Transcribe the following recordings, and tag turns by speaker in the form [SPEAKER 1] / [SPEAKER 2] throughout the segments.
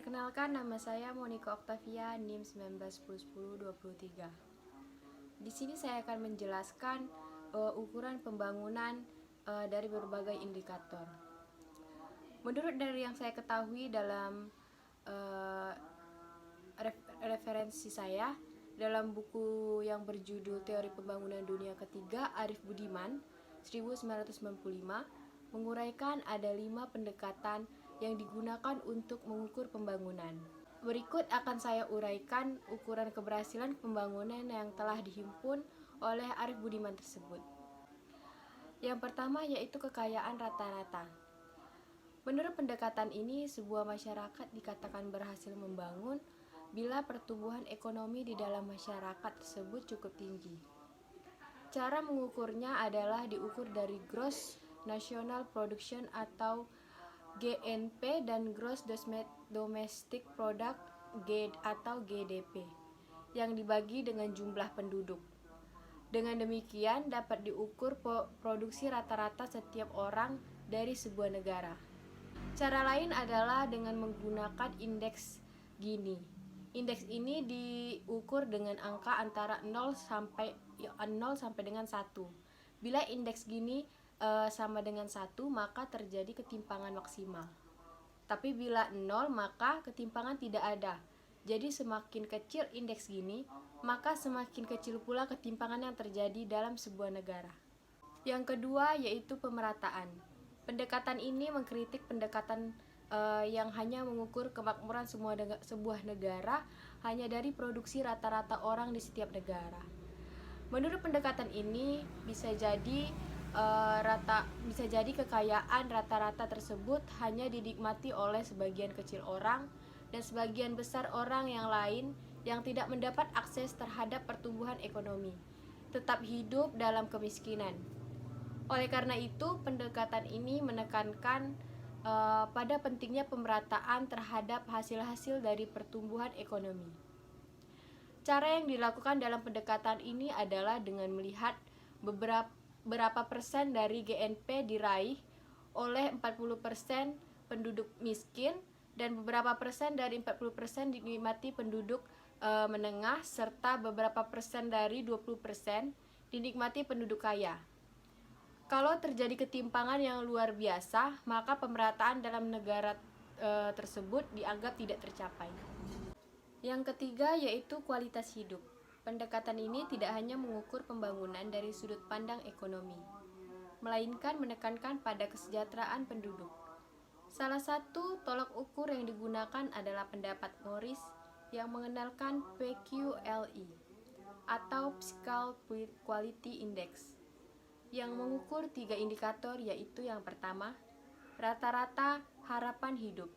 [SPEAKER 1] Perkenalkan, nama saya Monica Octavia, NIM 19101023. Di sini saya akan menjelaskan ukuran pembangunan dari berbagai indikator. Menurut dari yang saya ketahui dalam referensi saya, dalam buku yang berjudul Teori Pembangunan Dunia Ketiga, Arif Budiman 1995 menguraikan ada 5 pendekatan yang digunakan untuk mengukur pembangunan. Berikut akan saya uraikan ukuran keberhasilan pembangunan yang telah dihimpun oleh Arif Budiman tersebut. Yang pertama yaitu kekayaan rata-rata. Menurut pendekatan ini, sebuah masyarakat dikatakan berhasil membangun bila pertumbuhan ekonomi di dalam masyarakat tersebut cukup tinggi. Cara mengukurnya adalah diukur dari Gross National Production atau GNP dan Gross Domestic Product atau GDP yang dibagi dengan jumlah penduduk. Dengan demikian dapat diukur produksi rata-rata setiap orang dari sebuah negara. Cara lain adalah dengan menggunakan indeks Gini. Indeks ini diukur dengan angka antara 0 sampai dengan 1. Bila indeks Gini sama dengan 1, maka terjadi ketimpangan maksimal. Tapi bila 0, maka ketimpangan tidak ada. Jadi semakin kecil indeks Gini, maka semakin kecil pula ketimpangan yang terjadi dalam sebuah negara. Yang kedua yaitu pemerataan. Pendekatan ini mengkritik pendekatan yang hanya mengukur kemakmuran sebuah negara hanya dari produksi rata-rata orang di setiap negara. Menurut pendekatan ini bisa jadi kekayaan rata-rata tersebut hanya dinikmati oleh sebagian kecil orang dan sebagian besar orang yang lain yang tidak mendapat akses terhadap pertumbuhan ekonomi, tetap hidup dalam kemiskinan. Oleh karena itu, pendekatan ini menekankan pada pentingnya pemerataan terhadap hasil-hasil dari pertumbuhan ekonomi. Cara yang dilakukan dalam pendekatan ini adalah dengan melihat berapa persen dari GNP diraih oleh 40% penduduk miskin dan beberapa persen dari 40% dinikmati penduduk menengah serta beberapa persen dari 20% dinikmati penduduk kaya. Kalau terjadi ketimpangan yang luar biasa, maka pemerataan dalam negara tersebut dianggap tidak tercapai. Yang ketiga yaitu kualitas hidup. Pendekatan ini tidak hanya mengukur pembangunan dari sudut pandang ekonomi, melainkan menekankan pada kesejahteraan penduduk. Salah satu tolak ukur yang digunakan adalah pendapat Morris yang mengenalkan PQLI atau Physical Quality Index yang mengukur 3 indikator, yaitu yang pertama, rata-rata harapan hidup,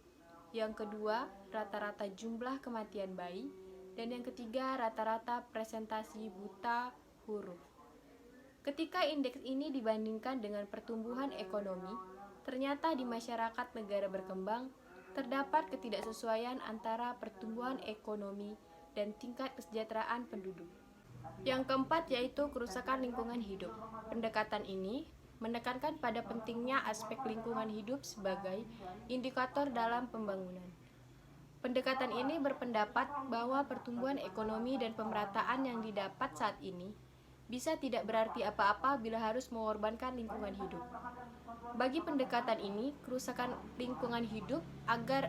[SPEAKER 1] yang kedua, rata-rata jumlah kematian bayi, dan yang ketiga, rata-rata presentasi buta huruf. Ketika indeks ini dibandingkan dengan pertumbuhan ekonomi, ternyata di masyarakat negara berkembang terdapat ketidaksesuaian antara pertumbuhan ekonomi dan tingkat kesejahteraan penduduk. Yang keempat yaitu kerusakan lingkungan hidup. Pendekatan ini menekankan pada pentingnya aspek lingkungan hidup sebagai indikator dalam pembangunan. Pendekatan ini berpendapat bahwa pertumbuhan ekonomi dan pemerataan yang didapat saat ini bisa tidak berarti apa-apa bila harus mengorbankan lingkungan hidup. Bagi pendekatan ini, kerusakan lingkungan hidup agar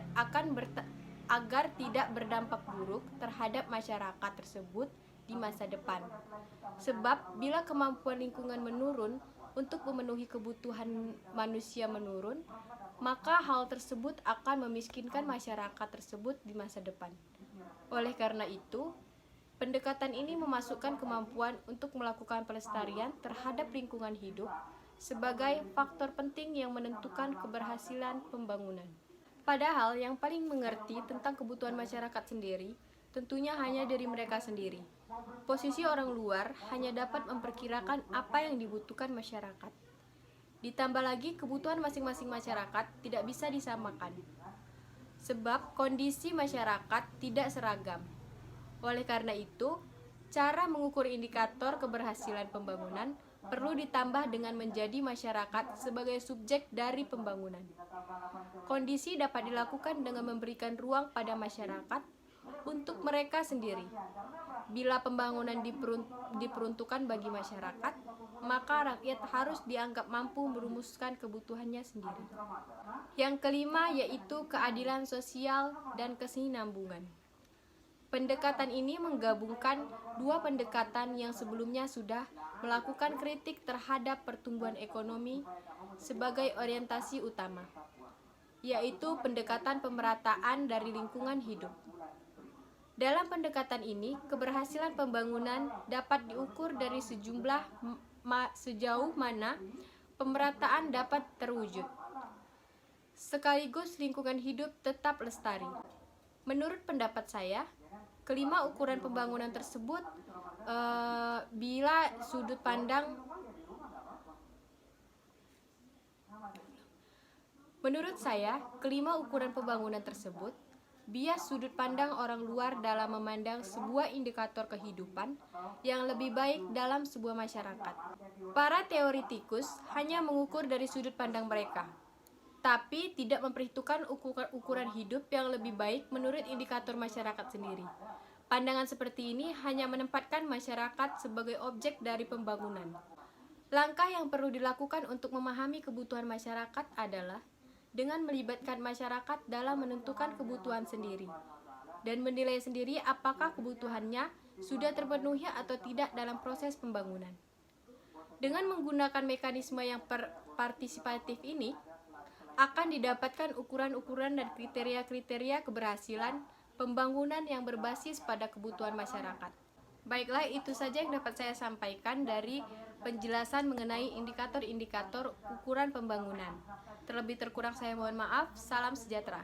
[SPEAKER 1] tidak berdampak buruk terhadap masyarakat tersebut di masa depan. Sebab bila kemampuan lingkungan menurun untuk memenuhi kebutuhan manusia menurun, maka hal tersebut akan memiskinkan masyarakat tersebut di masa depan. Oleh karena itu, pendekatan ini memasukkan kemampuan untuk melakukan pelestarian terhadap lingkungan hidup sebagai faktor penting yang menentukan keberhasilan pembangunan. Padahal yang paling mengerti tentang kebutuhan masyarakat sendiri tentunya hanya diri mereka sendiri. Posisi orang luar hanya dapat memperkirakan apa yang dibutuhkan masyarakat. Ditambah lagi kebutuhan masing-masing masyarakat tidak bisa disamakan, sebab kondisi masyarakat tidak seragam. Oleh karena itu, cara mengukur indikator keberhasilan pembangunan perlu ditambah dengan menjadi masyarakat sebagai subjek dari pembangunan. Kondisi dapat dilakukan dengan memberikan ruang pada masyarakat untuk mereka sendiri. Bila pembangunan diperuntukkan bagi masyarakat, maka rakyat harus dianggap mampu merumuskan kebutuhannya sendiri. Yang kelima yaitu keadilan sosial dan kesinambungan. Pendekatan ini menggabungkan dua pendekatan yang sebelumnya sudah melakukan kritik terhadap pertumbuhan ekonomi sebagai orientasi utama, yaitu pendekatan pemerataan dari lingkungan hidup. Dalam pendekatan ini, keberhasilan pembangunan dapat diukur dari sejauh mana pemerataan dapat terwujud, sekaligus lingkungan hidup tetap lestari. Menurut pendapat saya, kelima ukuran pembangunan tersebut bila sudut pandang Menurut saya, kelima ukuran pembangunan tersebut bias sudut pandang orang luar dalam memandang sebuah indikator kehidupan yang lebih baik dalam sebuah masyarakat. Para teoretikus hanya mengukur dari sudut pandang mereka, tapi tidak memperhitungkan ukuran hidup yang lebih baik menurut indikator masyarakat sendiri. Pandangan seperti ini hanya menempatkan masyarakat sebagai objek dari pembangunan. Langkah yang perlu dilakukan untuk memahami kebutuhan masyarakat adalah dengan melibatkan masyarakat dalam menentukan kebutuhan sendiri dan menilai sendiri apakah kebutuhannya sudah terpenuhi atau tidak dalam proses pembangunan. Dengan menggunakan mekanisme yang partisipatif ini, akan didapatkan ukuran-ukuran dan kriteria-kriteria keberhasilan pembangunan yang berbasis pada kebutuhan masyarakat. Baiklah, itu saja yang dapat saya sampaikan dari penjelasan mengenai indikator-indikator ukuran pembangunan. Terlebih terkurang saya mohon maaf. Salam sejahtera.